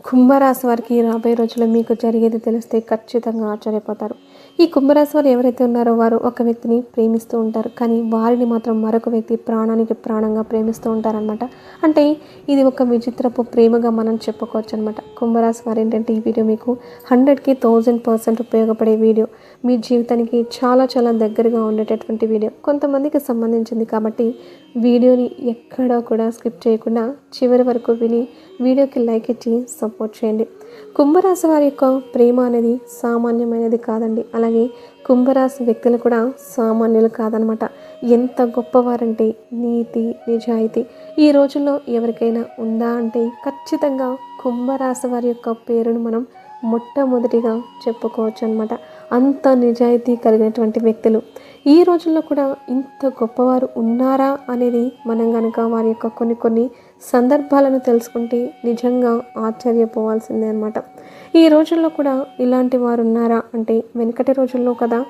కుంభరాశి వారికి రాబోయే రోజుల్లో మీకు జరిగేది తెలిస్తే ఖచ్చితంగా ఆశ్చర్యపోతారు. ఈ కుంభరాశి వారు ఎవరైతే ఉన్నారో వారు ఒక వ్యక్తిని ప్రేమిస్తూ ఉంటారు. కానీ వారిని మాత్రం మరొక వ్యక్తి ప్రాణానికి ప్రాణంగా ప్రేమిస్తూ ఉంటారనమాట. అంటే ఇది ఒక విచిత్రపు ప్రేమగా మనం చెప్పుకోవచ్చు అనమాట. కుంభరాశి వారు ఏంటంటే ఈ వీడియో మీకు 100కి 1000% ఉపయోగపడే వీడియో. మీ జీవితానికి చాలా చాలా దగ్గరగా ఉండేటటువంటి వీడియో. కొంతమందికి సంబంధించింది కాబట్టి వీడియోని ఎక్కడా కూడా స్కిప్ చేయకుండా చివరి వరకు విని వీడియోకి లైక్ ఇచ్చి సపోర్ట్ చేయండి. కుంభరాశి వారి యొక్క ప్రేమ అనేది సామాన్యమైనది కాదండి. అలాగే కుంభరాశి వ్యక్తులు కూడా సామాన్యులు కాదనమాట. ఎంత గొప్పవారంటే నీతి నిజాయితీ ఈ రోజుల్లో ఎవరికైనా ఉందా అంటే ఖచ్చితంగా కుంభరాశి వారి యొక్క పేరును మనం మొట్టమొదటిగా చెప్పుకోవచ్చు అనమాట. అంత నిజాయితీ కలిగినటువంటి వ్యక్తులు ఈ రోజుల్లో కూడా ఇంత గొప్పవారు ఉన్నారా అనేది మనం కనుక వారి యొక్క కొన్ని సందర్భాలను తెలుసుకుంటే నిజంగా ఆశ్చర్యపోవాల్సిందే అనమాట. ఈ రోజుల్లో కూడా ఇలాంటి వారు ఉన్నారా అంటే వెనుకటి రోజుల్లో కదా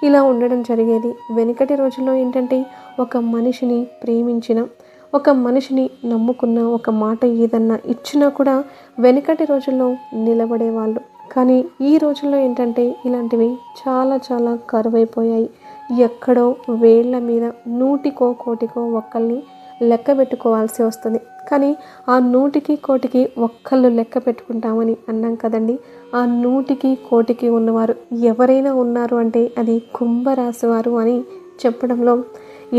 ఇలా ఉండడం జరిగేది. వెనుకటి రోజుల్లో ఏంటంటే ఒక మనిషిని ప్రేమించిన ఒక మనిషిని నమ్ముకున్న ఒక మాట ఏదన్నా ఇచ్చినా కూడా వెనుకటి రోజుల్లో నిలబడేవాళ్ళు. కానీ ఈ రోజుల్లో ఏంటంటే ఇలాంటివి చాలా చాలా కరువైపోయాయి. ఎక్కడో వేళ్ల మీద 100కో 1,00,00,000కో ఒక్కల్ని లెక్క పెట్టుకోవాల్సి వస్తుంది. కానీ ఆ 100కి 1,00,00,000కి ఒక్కళ్ళు లెక్క పెట్టుకుంటామని అన్నాం కదండి. ఆ 100కి 1,00,00,000కి ఉన్నవారు ఎవరైనా ఉన్నారు అంటే అది కుంభరాశి వారు అని చెప్పడంలో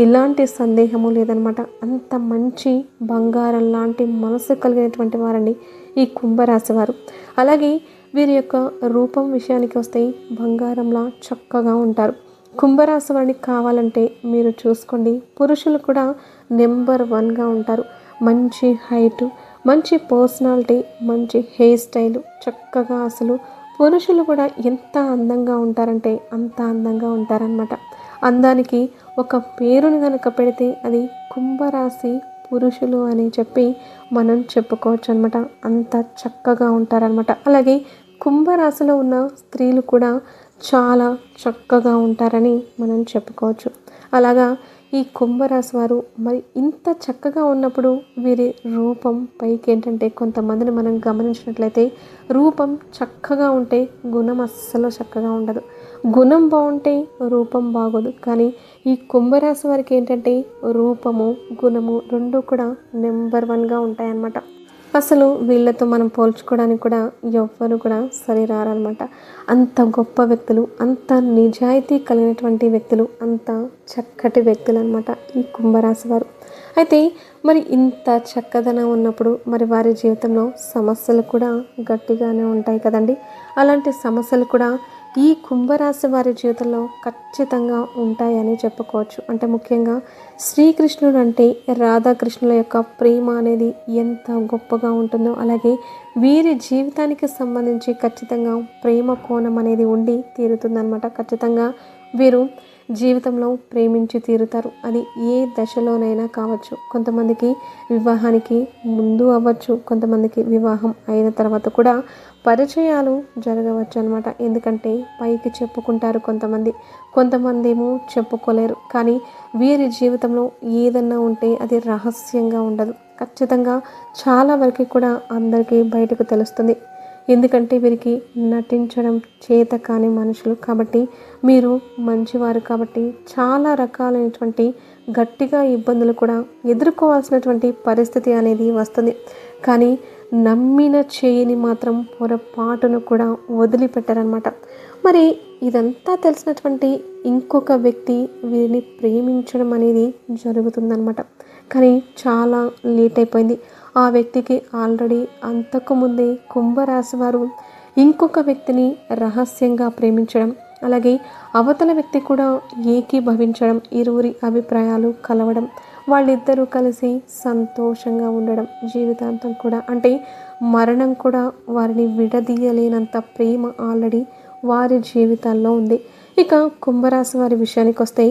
ఎలాంటి సందేహము లేదనమాట. అంత మంచి బంగారం లాంటి మనసు కలిగినటువంటి వారండి ఈ కుంభరాశి వారు. అలాగే వీరి యొక్క రూపం విషయానికి వస్తే బంగారంలా చక్కగా ఉంటారు. కుంభరాశి వారిని కావాలంటే మీరు చూసుకోండి, పురుషులు కూడా నెంబర్ 1గా ఉంటారు. మంచి హైటు, మంచి పర్సనాలిటీ, మంచి హెయిర్ స్టైలు చక్కగా అసలు పురుషులు కూడా ఎంత అందంగా ఉంటారంటే అంత అందంగా ఉంటారనమాట. అందానికి ఒక పేరుని కనుక పెడితే అది కుంభరాశి పురుషులు అని చెప్పి మనం చెప్పుకోవచ్చు అనమాట. అంత చక్కగా ఉంటారనమాట. అలాగే కుంభరాశిలో ఉన్న స్త్రీలు కూడా చాలా చక్కగా ఉంటారని మనం చెప్పుకోవచ్చు. అలాగా ఈ కుంభరాశి వారు మరి ఇంత చక్కగా ఉన్నప్పుడు వీరి రూపం పైకి ఏంటంటే కొంతమందిని మనం గమనించినట్లయితే రూపం చక్కగా ఉంటే గుణం అస్సలు చక్కగా ఉండదు. గుణం బాగుంటే రూపం బాగోదు. కానీ ఈ కుంభరాశి వారికి ఏంటంటే రూపము గుణము రెండు కూడా నెంబర్ 1గా ఉంటాయన్నమాట. అసలు వీళ్ళతో మనం పోల్చుకోవడానికి కూడా ఎవ్వరు కూడా సరిరారనమాట. అంత గొప్ప వ్యక్తులు, అంత నిజాయితీ కలిగినటువంటి వ్యక్తులు, అంత చక్కటి వ్యక్తులు అనమాట ఈ కుంభరాశి వారు. అయితే మరి ఇంత చక్కదనం ఉన్నప్పుడు మరి వారి జీవితంలో సమస్యలు కూడా గట్టిగానే ఉంటాయి కదండి. అలాంటి సమస్యలు కూడా ఈ కుంభరాశి వారి జీవితంలో ఖచ్చితంగా ఉంటాయని చెప్పుకోవచ్చు. అంటే ముఖ్యంగా శ్రీకృష్ణుడు అంటే రాధాకృష్ణుల యొక్క ప్రేమ అనేది ఎంత గొప్పగా ఉంటుందో అలాగే వీరి జీవితానికి సంబంధించి ఖచ్చితంగా ప్రేమ కోణం అనేది ఉండి తీరుతుందనమాట. ఖచ్చితంగా వీరు జీవితంలో ప్రేమించి తీరుతారు. అది ఏ దశలోనైనా కావచ్చు. కొంతమందికి వివాహానికి ముందు అవ్వచ్చు, కొంతమందికి వివాహం అయిన తర్వాత కూడా పరిచయాలు జరగవచ్చు అనమాట. ఎందుకంటే పైకి చెప్పుకుంటారు కొంతమంది ఏమో చెప్పుకోలేరు. కానీ వీరి జీవితంలో ఏదన్నా ఉంటే అది రహస్యంగా ఉండదు. ఖచ్చితంగా చాలా వరకు కూడా అందరికీ బయటకు తెలుస్తుంది. ఎందుకంటే వీరికి నటించడం చేత కాని మనుషులు కాబట్టి మీరు మంచివారు కాబట్టి చాలా రకాలైనటువంటి గట్టిగా ఇబ్బందులు కూడా ఎదుర్కోవాల్సినటువంటి పరిస్థితి అనేది వస్తుంది. కానీ నమ్మిన చేయని మాత్రం పొరపాటును కూడా వదిలిపెట్టారనమాట. మరి ఇదంతా తెలిసినటువంటి ఇంకొక వ్యక్తి వీరిని ప్రేమించడం అనేది జరుగుతుందనమాట. కానీ చాలా లేట్ అయిపోయింది. ఆ వ్యక్తికి ఆల్రెడీ అంతకుముందే కుంభరాశి వారు ఇంకొక వ్యక్తిని రహస్యంగా ప్రేమించడం, అలాగే అవతల వ్యక్తి కూడా ఏకీభవించడం, ఇరువురి అభిప్రాయాలు కలవడం, వాళ్ళిద్దరూ కలిసి సంతోషంగా ఉండడం జీవితాంతం కూడా, అంటే మరణం కూడా వారిని విడదీయలేనంత ప్రేమ ఆల్రెడీ వారి జీవితాల్లో ఉంది. ఇక కుంభరాశి వారి విషయానికి వస్తే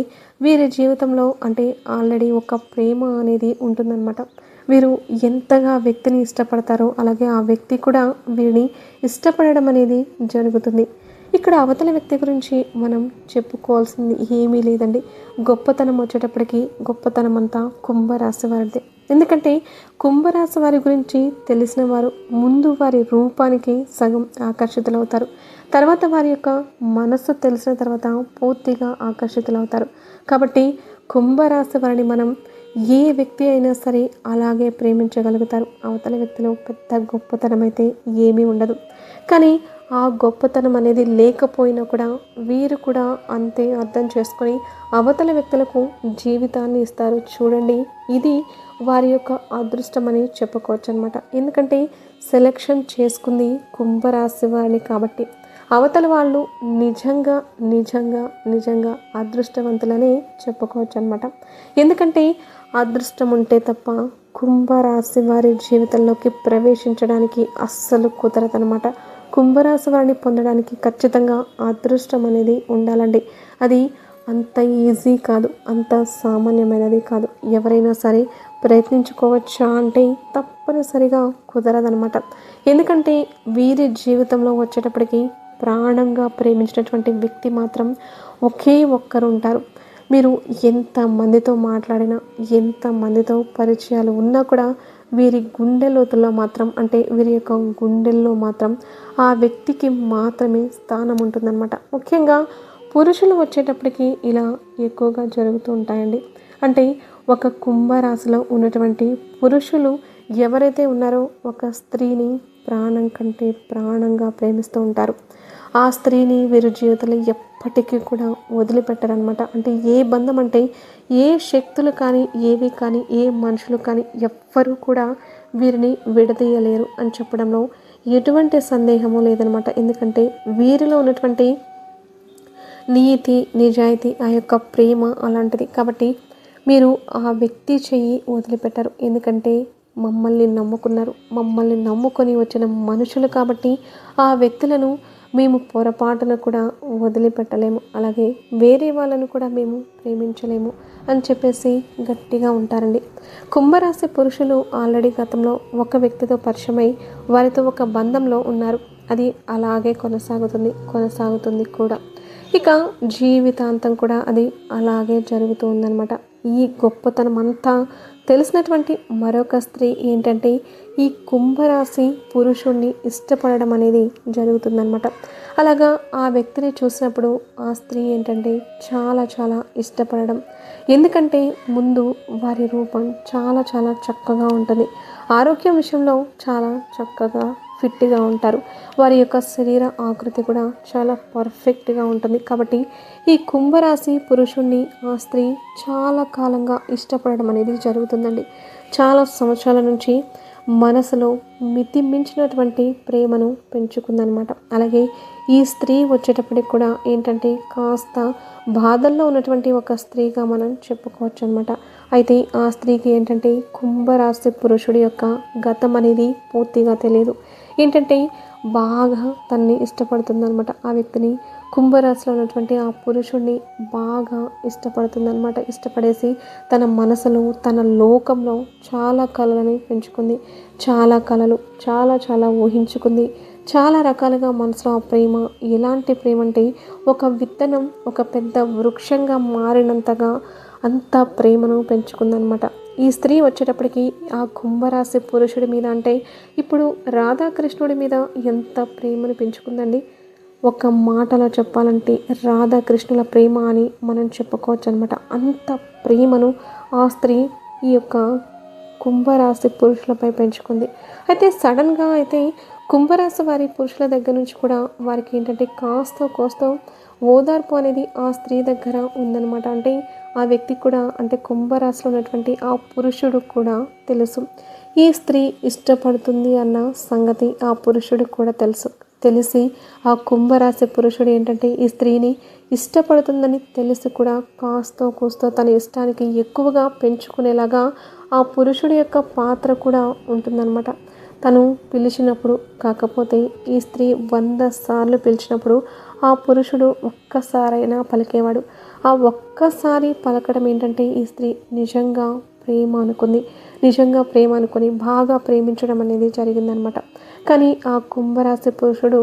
వీరి జీవితంలో అంటే ఆల్రెడీ ఒక ప్రేమ అనేది ఉంటుందన్నమాట. వీరు ఎంతగా వ్యక్తిని ఇష్టపడతారో అలాగే ఆ వ్యక్తి కూడా వీరిని ఇష్టపడడం అనేది జరుగుతుంది. ఇక్కడ అవతల వ్యక్తి గురించి మనం చెప్పుకోవాల్సింది ఏమీ లేదండి. గొప్పతనం వచ్చేటప్పటికి గొప్పతనం అంతా కుంభరాశి వారిదే. ఎందుకంటే కుంభరాశి వారి గురించి తెలిసిన వారు ముందు వారి రూపానికి సగం ఆకర్షితులవుతారు. తర్వాత వారి యొక్క మనస్సు తెలిసిన తర్వాత పూర్తిగా ఆకర్షితులవుతారు. కాబట్టి కుంభరాశి వారిని మనం ఏ వ్యక్తి అయినా సరే అలాగే ప్రేమించగలుగుతారు. అవతల వ్యక్తిలో పెద్ద గొప్పతనం అయితే ఏమీ ఉండదు. కానీ ఆ గొప్పతనం అనేది లేకపోయినా కూడా వీరు కూడా అంతే అర్థం చేసుకొని అవతల వ్యక్తులకు జీవితాన్ని ఇస్తారు. చూడండి, ఇది వారి యొక్క అదృష్టం అని చెప్పుకోవచ్చు అనమాట. ఎందుకంటే సెలెక్షన్ చేసుకుంది కుంభరాశి వారిని కాబట్టి అవతల వాళ్ళు నిజంగా నిజంగా నిజంగా అదృష్టవంతులని చెప్పుకోవచ్చు అనమాట. ఎందుకంటే అదృష్టం ఉంటే తప్ప కుంభరాశి వారి జీవితంలోకి ప్రవేశించడానికి అస్సలు కుదరదనమాట. కుంభరాశి వారిని పొందడానికి ఖచ్చితంగా అదృష్టం అనేది ఉండాలండి. అది అంత ఈజీ కాదు, అంత సామాన్యమైనది కాదు. ఎవరైనా సరే ప్రయత్నించుకోవచ్చా అంటే తప్పనిసరిగా కుదరదనమాట. ఎందుకంటే వీరి జీవితంలో వచ్చేటప్పటికి ప్రాణంగా ప్రేమించినటువంటి వ్యక్తి మాత్రం ఒకే ఒక్కరు ఉంటారు. మీరు ఎంత మందితో మాట్లాడినా, ఎంత మందితో పరిచయాలు ఉన్నా కూడా వీరి గుండె లోతుల్లో మాత్రం, అంటే వీరి యొక్క గుండెల్లో మాత్రం ఆ వ్యక్తికి మాత్రమే స్థానం ఉంటుందన్నమాట. ముఖ్యంగా పురుషులు వచ్చేటప్పటికి ఇలా ఎక్కువగా జరుగుతూ ఉంటాయండి. అంటే ఒక కుంభరాశిలో ఉన్నటువంటి పురుషులు ఎవరైతే ఉన్నారో ఒక స్త్రీని ప్రాణం కంటే ప్రాణంగా ప్రేమిస్తూ ఉంటారు. ఆ స్త్రీని వీరి జీవితంలో ఎప్పటికీ కూడా వదిలిపెట్టారనమాట. అంటే ఏ బంధం అంటే ఏ శక్తులు కానీ, ఏవి కానీ, ఏ మనుషులు కానీ ఎవ్వరూ కూడా వీరిని విడదీయలేరు అని చెప్పడంలో ఎటువంటి సందేహము లేదనమాట. ఎందుకంటే వీరిలో ఉన్నటువంటి నీతి, నిజాయితీ, ఆ యొక్క ప్రేమ అలాంటిది. కాబట్టి మీరు ఆ వ్యక్తి చెయ్యి వదిలిపెట్టారు. ఎందుకంటే మమ్మల్ని నమ్ముకున్నారు, మమ్మల్ని నమ్ముకొని వచ్చిన మనుషులు కాబట్టి ఆ వ్యక్తులను మేము పొరపాటున కూడా వదిలిపెట్టలేము, అలాగే వేరే వాళ్ళను కూడా మేము ప్రేమించలేము అని చెప్పేసి గట్టిగా ఉంటారండి. కుంభరాశి పురుషులు ఆల్రెడీ గతంలో ఒక వ్యక్తితో పరిచయమై వారితో ఒక బంధంలో ఉన్నారు. అది అలాగే కొనసాగుతుంది కూడా. ఇక జీవితాంతం కూడా అది అలాగే జరుగుతూ ఉందన్నమాట. ఈ గొప్పతనం అంతా తెలిసినటువంటి మరొక స్త్రీ ఏంటంటే ఈ కుంభరాశి పురుషుణ్ణి ఇష్టపడడం అనేది జరుగుతుందన్నమాట. అలాగా ఆ వ్యక్తిని చూసినప్పుడు ఆ స్త్రీ ఏంటంటే చాలా చాలా ఇష్టపడడం. ఎందుకంటే ముందు వారి రూపం చాలా చాలా చక్కగా ఉంటుంది. ఆరోగ్యం విషయంలో చాలా చక్కగా ఫిట్గా ఉంటారు. వారి యొక్క శరీర ఆకృతి కూడా చాలా పర్ఫెక్ట్గా ఉంటుంది. కాబట్టి ఈ కుంభరాశి పురుషుణ్ణి ఆ స్త్రీ చాలా కాలంగా ఇష్టపడడం అనేది జరుగుతుందండి. చాలా సంవత్సరాల నుంచి మనసులో మితిమించినటువంటి ప్రేమను పెంచుకుందనమాట. అలాగే ఈ స్త్రీ వచ్చేటప్పటికి కూడా ఏంటంటే కాస్త బాధల్లో ఉన్నటువంటి ఒక స్త్రీగా మనం చెప్పుకోవచ్చు అనమాట. అయితే ఆ స్త్రీకి ఏంటంటే కుంభరాశి పురుషుడి యొక్క గతం అనేది పూర్తిగా తెలియదు. ఏంటంటే బాగా తన్ని ఇష్టపడుతుందనమాట. ఆ వ్యక్తిని, కుంభరాశిలో ఉన్నటువంటి ఆ పురుషుడిని బాగా ఇష్టపడుతుందనమాట. ఇష్టపడేసి తన మనసులో, తన లోకంలో చాలా కళలని పెంచుకుంది. చాలా కళలు చాలా చాలా ఊహించుకుంది. చాలా రకాలుగా మనసులో ఆ ప్రేమ, ఎలాంటి ప్రేమ అంటే ఒక విత్తనం ఒక పెద్ద వృక్షంగా మారినంతగా అంత ప్రేమను పెంచుకుందనమాట. ఈ స్త్రీ వచ్చేటప్పటికి ఆ కుంభరాశి పురుషుడి మీద, అంటే ఇప్పుడు రాధాకృష్ణుడి మీద ఎంత ప్రేమను పెంచుకుందండి. ఒక మాటలో చెప్పాలంటే రాధాకృష్ణుల ప్రేమ అని మనం చెప్పుకోవచ్చు అనమాట. అంత ప్రేమను ఆ స్త్రీ ఈ యొక్క కుంభరాశి పురుషులపై పెంచుకుంది. అయితే సడన్గా అయితే కుంభరాశి వారి పురుషుల దగ్గర నుంచి కూడా వారికి ఏంటంటే కాస్తో కోస్తో ఓదార్పు అనేది ఆ స్త్రీ దగ్గర ఉందన్నమాట. అంటే ఆ వ్యక్తి కూడా, అంటే కుంభరాశిలో ఉన్నటువంటి ఆ పురుషుడు కూడా తెలుసు ఈ స్త్రీ ఇష్టపడుతుంది అన్న సంగతి ఆ పురుషుడికి కూడా తెలిసి ఆ కుంభరాశి పురుషుడు ఏంటంటే ఈ స్త్రీని ఇష్టపడుతుందని తెలిసి కూడా కాస్తో కూస్తో తన ఇష్టానికి ఎక్కువగా పెంచుకునేలాగా ఆ పురుషుడి యొక్క పాత్ర కూడా ఉంటుందన్నమాట. తను పిలిచినప్పుడు, కాకపోతే ఈ స్త్రీ 100 సార్లు పిలిచినప్పుడు ఆ పురుషుడు ఒక్కసారైనా పలికేవాడు. ఆ ఒక్కసారి పలకడం ఏంటంటే ఈ స్త్రీ నిజంగా ప్రేమ అనుకుని బాగా ప్రేమించడం అనేది జరిగిందనమాట. కానీ ఆ కుంభరాశి పురుషుడు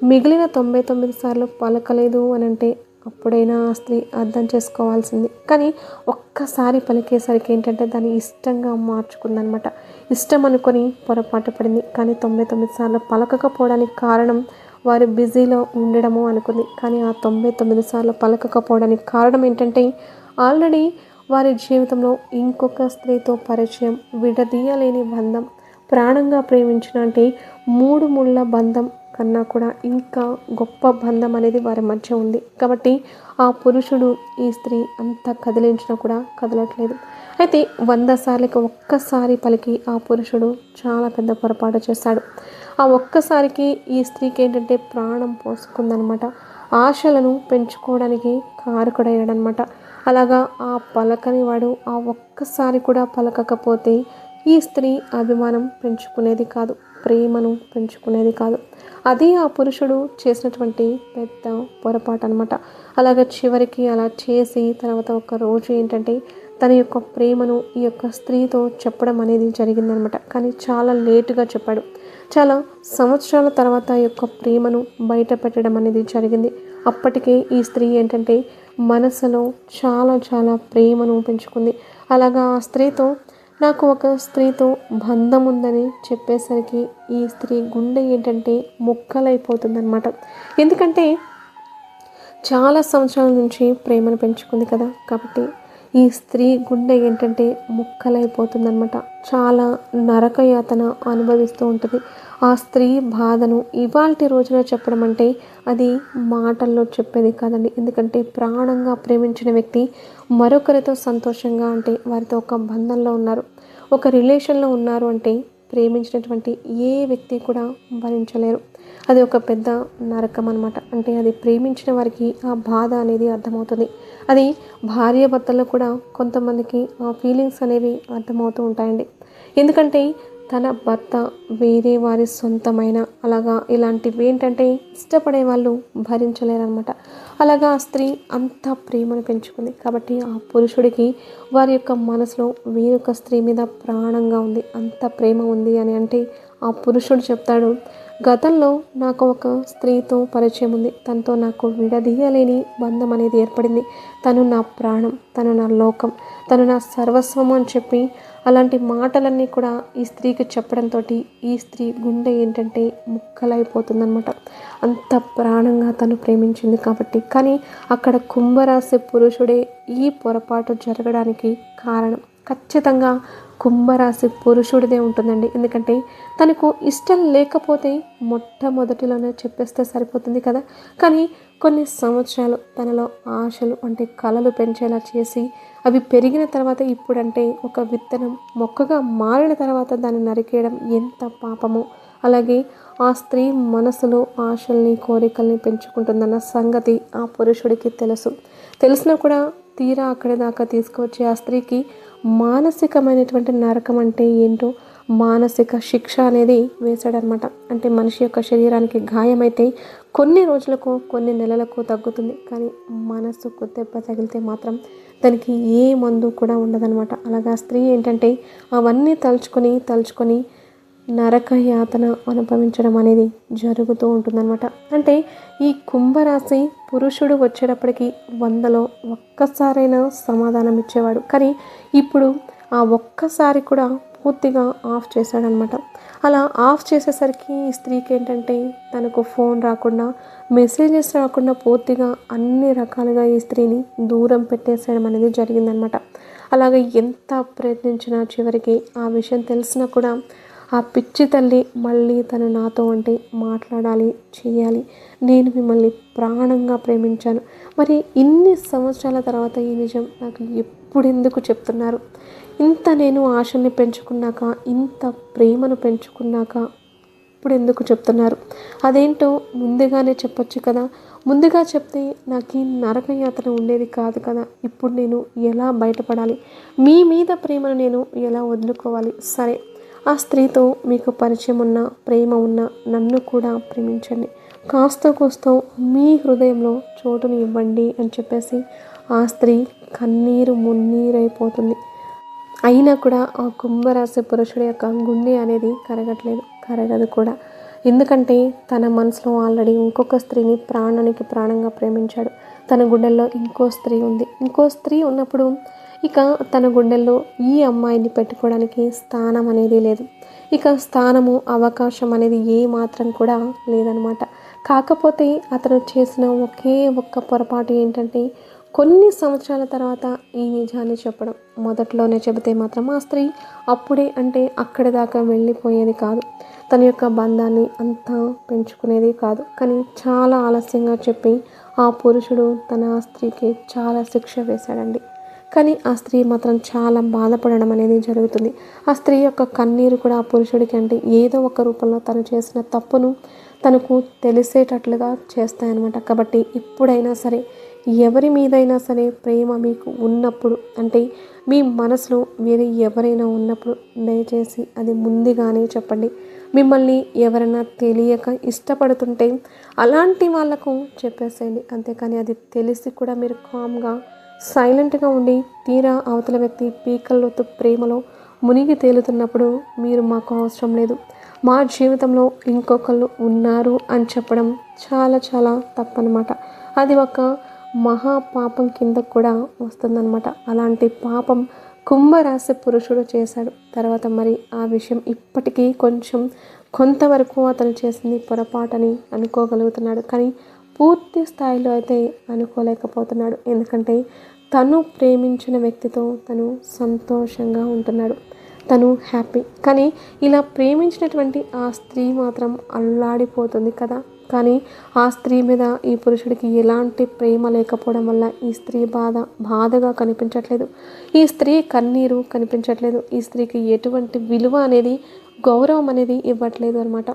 మిగిలిన 99 సార్లు పలకలేదు అని అంటే అప్పుడైనా ఆ స్త్రీ అర్థం చేసుకోవాల్సింది. కానీ ఒక్కసారి పలికేసరికి ఏంటంటే దాన్ని ఇష్టంగా మార్చుకుందనమాట. ఇష్టం అనుకొని పొరపాటు పడింది. కానీ 99 సార్లు పలకకపోవడానికి కారణం వారు బిజీలో ఉండడము అనుకుంది. కానీ ఆ 99 సార్లు పలకకపోవడానికి కారణం ఏంటంటే ఆల్రెడీ వారి జీవితంలో ఇంకొక స్త్రీతో పరిచయం, విడదీయలేని బంధం, ప్రాణంగా ప్రేమించిన అంటే 3 ముళ్ళ బంధం కన్నా కూడా ఇంకా గొప్ప బంధం అనేది వారి మధ్య ఉంది. కాబట్టి ఆ పురుషుడు ఈ స్త్రీ అంత కదిలించినా కూడా కదలట్లేదు. అయితే 100 సార్లకి ఒక్కసారి పలికి ఆ పురుషుడు చాలా పెద్ద పొరపాటు చేశాడు. ఆ ఒక్కసారికి ఈ స్త్రీకి ఏంటంటే ప్రాణం పోసుకుందనమాట. ఆశలను పెంచుకోవడానికి కారకుడయ్యాడనమాట. అలాగా ఆ పలకని వాడు ఆ ఒక్కసారి కూడా పలకకపోతే ఈ స్త్రీ అభిమానం పెంచుకునేది కాదు, ప్రేమను పెంచుకునేది కాదు. అది ఆ పురుషుడు చేసినటువంటి పెద్ద పొరపాటు అనమాట. అలాగ చివరికి అలా చేసి తర్వాత ఒక రోజు ఏంటంటే తన యొక్క ప్రేమను ఈ యొక్క స్త్రీతో చెప్పడం అనేది జరిగిందనమాట. కానీ చాలా లేటుగా చెప్పాడు. చాలా సంవత్సరాల తర్వాత ఈ యొక్క ప్రేమను బయట పెట్టడం అనేది జరిగింది. అప్పటికే ఈ స్త్రీ ఏంటంటే మనసులో చాలా చాలా ప్రేమను పెంచుకుంది. అలాగా ఆ స్త్రీతో నాకు ఒక స్త్రీతో బంధం ఉందని చెప్పేసరికి ఈ స్త్రీ గుండె ఏంటంటే ముక్కలైపోతుందన్నమాట. ఎందుకంటే చాలా సంవత్సరాల నుంచి ప్రేమను పెంచుకుంది కదా, కాబట్టి ఈ స్త్రీ గుండె ఏంటంటే ముక్కలైపోతుందన్నమాట. చాలా నరకయాతన అనుభవిస్తూ ఉంటుంది. ఆ స్త్రీ బాధను ఇవాల్టి రోజున చెప్పడం అంటే అది మాటల్లో చెప్పేది కాదండి. ఎందుకంటే ప్రాణంగా ప్రేమించిన వ్యక్తి మరొకరితో సంతోషంగా అంటే వారితో ఒక బంధంలో ఉన్నారు, ఒక రిలేషన్లో ఉన్నారు అంటే ప్రేమించినటువంటి ఏ వ్యక్తి కూడా భరించలేరు. అది ఒక పెద్ద నరకం అనమాట. అంటే అది ప్రేమించిన వారికి ఆ బాధ అనేది అర్థమవుతుంది. అది భార్యాభర్తల్లో కూడా కొంతమందికి ఆ ఫీలింగ్స్ అనేవి అర్థమవుతూ ఉంటాయండి. ఎందుకంటే తన భర్త వేరే వారి సొంతమైన అలాగా ఇలాంటివి ఏంటంటే ఇష్టపడే వాళ్ళు భరించలేరనమాట. అలాగా ఆ స్త్రీ అంత ప్రేమను పెంచుకుంది. కాబట్టి ఆ పురుషుడికి వారి యొక్క మనసులో వేరొక స్త్రీ మీద ప్రాణంగా ఉంది, అంత ప్రేమ ఉంది అని అంటే ఆ పురుషుడు చెప్తాడు, గతంలో నాకు ఒక స్త్రీతో పరిచయం ఉంది, తనతో నాకు విడదీయలేని బంధం అనేది ఏర్పడింది, తను నా ప్రాణం, తను నా లోకం, తను నా సర్వస్వం అని చెప్పి అలాంటి మాటలన్నీ కూడా ఈ స్త్రీకి చెప్పడంతో ఈ స్త్రీ గుండె ఏంటంటే ముక్కలైపోతుందన్నమాట. అంత ప్రాణంగా తను ప్రేమించింది కాబట్టి. కానీ అక్కడ కుంభరాశి పురుషుడే ఈ పొరపాటు జరగడానికి కారణం ఖచ్చితంగా కుంభరాశి పురుషుడిదే ఉంటుందండి. ఎందుకంటే తనకు ఇష్టం లేకపోతే మొట్టమొదటిలోనే చెప్పేస్తే సరిపోతుంది కదా. కానీ కొన్ని సంవత్సరాలు తనలో ఆశలు అంటే కలలు పెంచేలా చేసి అవి పెరిగిన తర్వాత ఇప్పుడంటే ఒక విత్తనం మొక్కగా మారిన తర్వాత దాన్ని నరికేయడం ఎంత పాపమో. అలాగే ఆ స్త్రీ మనసులో ఆశల్ని కోరికల్ని పెంచుకుంటుందన్న సంగతి ఆ పురుషుడికి తెలిసినా కూడా తీరా అక్కడి దాకా తీసుకువచ్చి ఆ స్త్రీకి మానసికమైనటువంటి నరకం అంటే ఏంటో మానసిక శిక్ష అనేది వేశాడనమాట. అంటే మనిషి యొక్క శరీరానికి గాయమైతే కొన్ని రోజులకు కొన్ని నెలలకు తగ్గుతుంది, కానీ మనసుకు దెబ్బ తగిలితే మాత్రం దానికి ఏ మందు కూడా ఉండదనమాట. అలాగా స్త్రీ ఏంటంటే అవన్నీ తలుచుకొని నరక యాతన అనుభవించడం అనేది జరుగుతూ ఉంటుందన్నమాట. అంటే ఈ కుంభరాశి పురుషుడు వచ్చేటప్పటికి 100లో ఒక్కసారైనా సమాధానం ఇచ్చేవాడు, కానీ ఇప్పుడు ఆ ఒక్కసారి కూడా పూర్తిగా ఆఫ్ చేశాడనమాట. అలా ఆఫ్ చేసేసరికి ఈ స్త్రీకి ఏంటంటే తనకు ఫోన్ రాకుండా, మెసేజెస్ రాకుండా పూర్తిగా అన్ని రకాలుగా ఈ స్త్రీని దూరం పెట్టేసేయడం అనేది జరిగిందనమాట. అలాగే ఎంత ప్రయత్నించినా చివరికి ఆ విషయం తెలిసినా కూడా ఆ పిచ్చి తల్లి మళ్ళీ తను నాతో అంటే మాట్లాడాలి, చేయాలి, నేను మిమ్మల్ని ప్రాణంగా ప్రేమించాను, మరి ఇన్ని సంవత్సరాల తర్వాత ఈ నిజం నాకు ఎప్పుడెందుకు చెప్తున్నారు, ఇంత నేను ఆశల్ని పెంచుకున్నాక, ఇంత ప్రేమను పెంచుకున్నాక ఇప్పుడు ఎందుకు చెప్తున్నారు, అదేంటో ముందుగానే చెప్పొచ్చు కదా, ముందుగా చెప్తే నాకు ఈ నరకయాతన ఉండేది కాదు కదా, ఇప్పుడు నేను ఎలా బయటపడాలి, మీ మీద ప్రేమను నేను ఎలా వదులుకోవాలి, సరే ఆ స్త్రీతో మీకు పరిచయం ఉన్న, ప్రేమ ఉన్న నన్ను కూడా ప్రేమించండి, కాస్త కోస్తో మీ హృదయంలో చోటుని ఇవ్వండి అని చెప్పేసి ఆ స్త్రీ కన్నీరు మున్నీరైపోతుంది. అయినా కూడా ఆ కుంభరాశి పురుషుడి యొక్క గుండె అనేది కరగదు కూడా. ఎందుకంటే తన మనసులో ఆల్రెడీ ఇంకొక స్త్రీని ప్రాణానికి ప్రాణంగా ప్రేమించాడు. తన గుండెల్లో ఇంకో స్త్రీ ఉంది. ఇంకో స్త్రీ ఉన్నప్పుడు ఇక తన గుండెల్లో ఈ అమ్మాయిని పెట్టుకోవడానికి స్థానం అనేది లేదు. ఇక స్థానము, అవకాశం అనేది ఏ మాత్రం కూడా లేదనమాట. కాకపోతే అతను చేసిన ఒకే ఒక్క పొరపాటు ఏంటంటే, కొన్ని సంవత్సరాల తర్వాత ఈ నిజాన్ని చెప్పడం. మొదట్లోనే చెబితే మాత్రం ఆ స్త్రీ అప్పుడే అంటే అక్కడి దాకా వెళ్ళిపోయేది కాదు. తన యొక్క బంధాన్ని అంతా పెంచుకునేది కాదు. కానీ చాలా ఆలస్యంగా చెప్పి ఆ పురుషుడు తన స్త్రీకి చాలా శిక్ష వేశాడండి. కానీ ఆ స్త్రీ మాత్రం చాలా బాధపడడం అనేది జరుగుతుంది. ఆ స్త్రీ యొక్క కన్నీరు కూడా ఆ పురుషుడికి అంటే ఏదో ఒక రూపంలో తను చేసిన తప్పును తనకు తెలిసేటట్లుగా చేస్తాయన్నమాట. కాబట్టి ఇప్పుడైనా సరే, ఎవరి మీదైనా సరే ప్రేమ మీకు ఉన్నప్పుడు అంటే మీ మనసులో వేరే ఎవరైనా ఉన్నప్పుడు దయచేసి అది ముందుగానే చెప్పండి. మిమ్మల్ని ఎవరైనా తెలియక ఇష్టపడుతుంటే అలాంటి వాళ్ళకు చెప్పేసేయండి. అంతేకాని అది తెలిసి కూడా మీరు కామ్గా సైలెంట్గా ఉండి తీరా అవతల వ్యక్తి పీకల్లోతు ప్రేమలో మునిగి తేలుతున్నప్పుడు మీరు మాకు అవసరం లేదు, మా జీవితంలో ఇంకొకళ్ళు ఉన్నారు అని చెప్పడం చాలా చాలా తప్పనమాట. అది ఒక మహాపాపం కింద కూడా వస్తుందన్నమాట. అలాంటి పాపం కుంభరాశి పురుషుడు చేశాడు. తర్వాత మరి ఆ విషయం ఇప్పటికీ కొంతవరకు అతను చేసింది పొరపాటని అనుకోగలుగుతున్నాడు. కానీ పూర్తి స్థాయిలో అయితే అనుకోలేకపోతున్నాడు. ఎందుకంటే తను ప్రేమించిన వ్యక్తితో తను సంతోషంగా ఉంటున్నాడు, తను హ్యాపీ. కానీ ఇలా ప్రేమించినటువంటి ఆ స్త్రీ మాత్రం అల్లాడిపోతుంది కదా. కానీ ఆ స్త్రీ మీద ఈ పురుషుడికి ఎలాంటి ప్రేమ లేకపోవడం వల్ల ఈ స్త్రీ బాధగా కనిపించట్లేదు, ఈ స్త్రీ కన్నీరు కనిపించట్లేదు, ఈ స్త్రీకి ఎటువంటి విలువ అనేది, గౌరవం అనేది ఇవ్వట్లేదు అనమాట.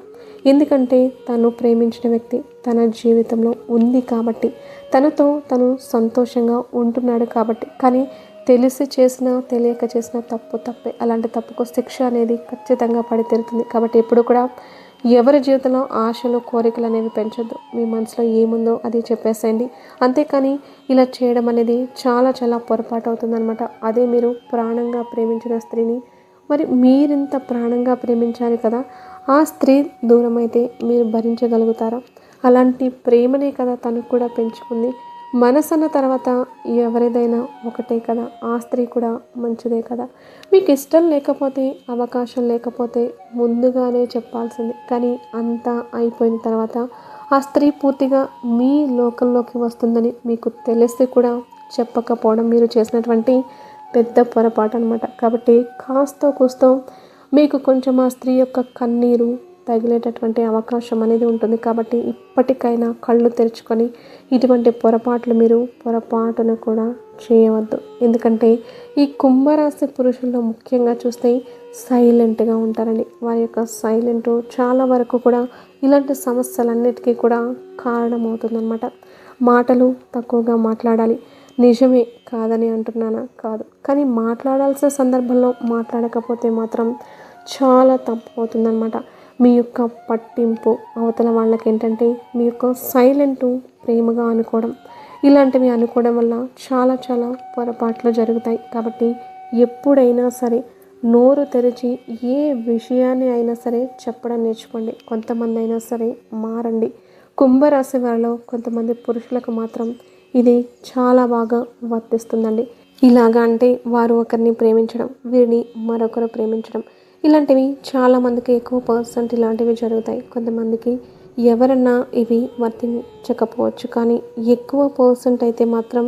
ఎందుకంటే తను ప్రేమించిన వ్యక్తి తన జీవితంలో ఉంది కాబట్టి, తనతో తను సంతోషంగా ఉంటున్నాడు కాబట్టి. కానీ తెలిసి చేసినా తెలియక చేసిన తప్పే. అలాంటి తప్పుకు శిక్ష అనేది ఖచ్చితంగా పడి తీరుతుంది. కాబట్టి ఎప్పుడు కూడా ఎవరి జీవితంలో ఆశలు, కోరికలు అనేవి పెంచొద్దు. మీ మనసులో ఏముందో అది చెప్పేసేయండి. అంతేకాని ఇలా చేయడం అనేది చాలా చాలా పొరపాటు అవుతుందన్నమాట. అదే మీరు ప్రాణంగా ప్రేమించిన స్త్రీని మరి మీరింత ప్రాణంగా ప్రేమించాలి కదా, ఆ స్త్రీ దూరం అయితే మీరు భరించగలుగుతారా? అలాంటి ప్రేమనే కదా తను కూడా పెంచుకుంది. మనసన్న తర్వాత ఎవరిదైనా ఒకటే కదా, ఆ స్త్రీ కూడా మంచిదే కదా. మీకు ఇష్టం లేకపోతే, అవకాశం లేకపోతే ముందుగానే చెప్పాల్సింది. కానీ అంతా అయిపోయిన తర్వాత ఆ స్త్రీ పూర్తిగా మీ లోకంలోకి వస్తుందని మీకు తెలిసి కూడా చెప్పకపోవడం మీరు చేసినటువంటి పెద్ద పొరపాటు అనమాట. కాబట్టి కాస్తో కూస్తో మీకు కొంచెం ఆ స్త్రీ యొక్క కన్నీరు తగిలేటటువంటి అవకాశం అనేది ఉంటుంది. కాబట్టి ఇప్పటికైనా కళ్ళు తెరుచుకొని ఇటువంటి పొరపాటును కూడా చేయవద్దు. ఎందుకంటే ఈ కుంభరాశి పురుషుల్లో ముఖ్యంగా చూస్తే సైలెంట్గా ఉంటారండి. వారి యొక్క సైలెంట్ చాలా వరకు కూడా ఇలాంటి సమస్యలన్నిటికీ కూడా కారణమవుతుందన్నమాట. మాటలు తక్కువగా మాట్లాడాలి. నిజమే, కాదని అంటున్నానా? కాదు. కానీ మాట్లాడాల్సిన సందర్భంలో మాట్లాడకపోతే మాత్రం చాలా తప్పు అవుతుందన్నమాట. మీ యొక్క పట్టింపు అవతల వాళ్ళకి ఏంటంటే మీ యొక్క సైలెంటు ప్రేమగా అనుకోవడం, ఇలాంటివి అనుకోవడం వల్ల చాలా చాలా పొరపాట్లు జరుగుతాయి. కాబట్టి ఎప్పుడైనా సరే నోరు తెరిచి ఏ విషయాన్ని అయినా సరే చెప్పడం నేర్చుకోండి. కొంతమంది అయినా సరే మారండి. కుంభరాశి వారిలో కొంతమంది పురుషులకు మాత్రం ఇది చాలా బాగా వర్తిస్తుందండి. ఇలాగా అంటే వారు ఒకరిని ప్రేమించడం, వీరిని మరొకరు ప్రేమించడం, ఇలాంటివి చాలామందికి ఎక్కువ పర్సెంట్ ఇలాంటివి జరుగుతాయి. కొంతమందికి ఎవరన్నా ఇవి వర్తించకపోవచ్చు, కానీ ఎక్కువ పర్సెంట్ అయితే మాత్రం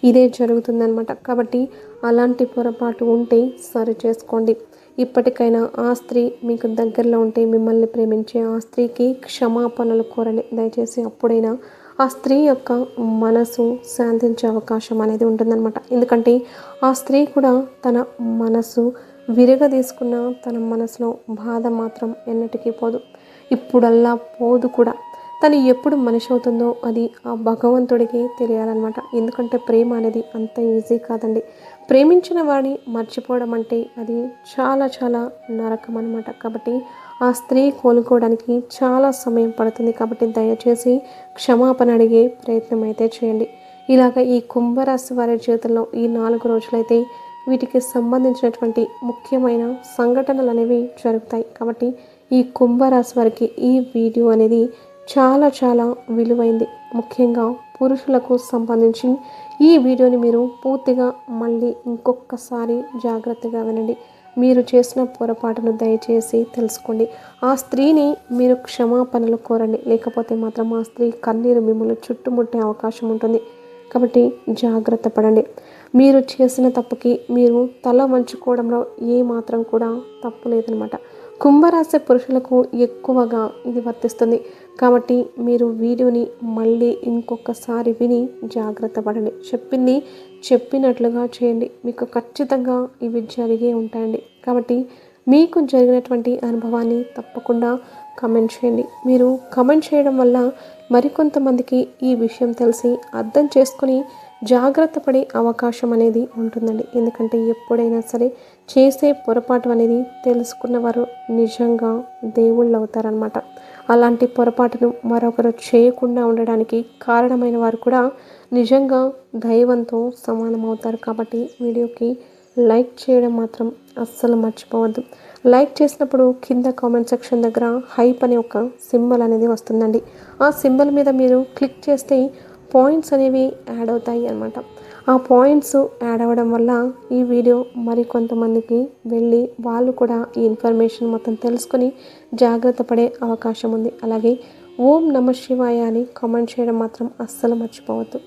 ఇదే జరుగుతుందన్నమాట. కాబట్టి అలాంటి పొరపాటు ఉంటే సరి చేసుకోండి. ఇప్పటికైనా ఆ స్త్రీ మీకు దగ్గరలో ఉంటే, మిమ్మల్ని ప్రేమించే ఆ స్త్రీకి క్షమాపణలు కోరండి దయచేసి. అప్పుడైనా ఆ స్త్రీ యొక్క మనసు శాంతించే అవకాశం అనేది ఉంటుందన్నమాట. ఎందుకంటే ఆ స్త్రీ కూడా తన మనసు విరగదీసుకున్న తన మనసులో బాధ మాత్రం ఎన్నటికీ పోదు. ఇప్పుడల్లా పోదు కూడా. తను ఎప్పుడు మనిషి అవుతుందో అది ఆ భగవంతుడికి తెలియాలన్నమాట. ఎందుకంటే ప్రేమ అనేది అంత ఈజీ కాదండి. ప్రేమించిన వాడిని మర్చిపోవడం అంటే అది చాలా చాలా నరకం అనమాట. కాబట్టి ఆ స్త్రీ కోలుకోవడానికి చాలా సమయం పడుతుంది. కాబట్టి దయచేసి క్షమాపణ అడిగే ప్రయత్నం అయితే చేయండి. ఇలాగ ఈ కుంభరాశి వారి జీవితంలో ఈ 4 రోజులైతే వీటికి సంబంధించినటువంటి ముఖ్యమైన సంఘటనలు అనేవి జరుగుతాయి. కాబట్టి ఈ కుంభరాశి వారికి ఈ వీడియో అనేది చాలా చాలా విలువైంది. ముఖ్యంగా పురుషులకు సంబంధించి ఈ వీడియోని మీరు పూర్తిగా మళ్ళీ ఇంకొకసారి జాగ్రత్తగా వినండి. మీరు చేసిన పొరపాటును దయచేసి తెలుసుకోండి. ఆ స్త్రీని మీరు క్షమాపణలు కోరండి. లేకపోతే మాత్రం ఆ స్త్రీ కన్నీరు మిమ్మల్ని చుట్టుముట్టే అవకాశం ఉంటుంది. కాబట్టి జాగ్రత్త పడండి. మీరు చేసిన తప్పుకి మీరు తల వంచుకోవడంలో ఏమాత్రం కూడా తప్పు లేదనమాట. కుంభరాశి పురుషులకు ఎక్కువగా ఇది వర్తిస్తుంది. కాబట్టి మీరు వీడియోని మళ్ళీ ఇంకొకసారి విని జాగ్రత్త పడండి. చెప్పింది చెప్పినట్లుగా చేయండి. మీకు ఖచ్చితంగా ఇవి జరిగే ఉంటాయండి. కాబట్టి మీకు జరిగినటువంటి అనుభవాన్ని తప్పకుండా కమెంట్ చేయండి. మీరు కమెంట్ చేయడం వల్ల మరికొంతమందికి ఈ విషయం తెలిసి అర్థం చేసుకుని జాగ్రత్త పడే అవకాశం అనేది ఉంటుందండి. ఎందుకంటే ఎప్పుడైనా సరే చేసే పొరపాటు అనేది తెలుసుకున్నవారు నిజంగా దేవుళ్ళు అవుతారనమాట. అలాంటి పొరపాటును మరొకరు చేయకుండా ఉండడానికి కారణమైన వారు కూడా నిజంగా దైవంతో సమానం అవుతారు. కాబట్టి వీడియోకి లైక్ చేయడం మాత్రం అస్సలు మర్చిపోవద్దు. లైక్ చేసినప్పుడు కింద కామెంట్ సెక్షన్ దగ్గర హైప్ అనే ఒక సింబల్ అనేది వస్తుందండి. ఆ సింబల్ మీద మీరు క్లిక్ చేస్తే పాయింట్స్ అనేవి యాడ్ అవుతాయి అన్నమాట. ఆ పాయింట్స్ యాడ్ అవ్వడం వల్ల ఈ వీడియో మరి కొంతమందికి వెళ్ళి వాళ్ళు కూడా ఈ ఇన్ఫర్మేషన్ మొత్తం తెలుసుకొని జాగ్రత్త పడే అవకాశం ఉంది. అలాగే ఓం నమ శివాయ అని కామెంట్ చేయడం మాత్రం అస్సలు మర్చిపోవద్దు.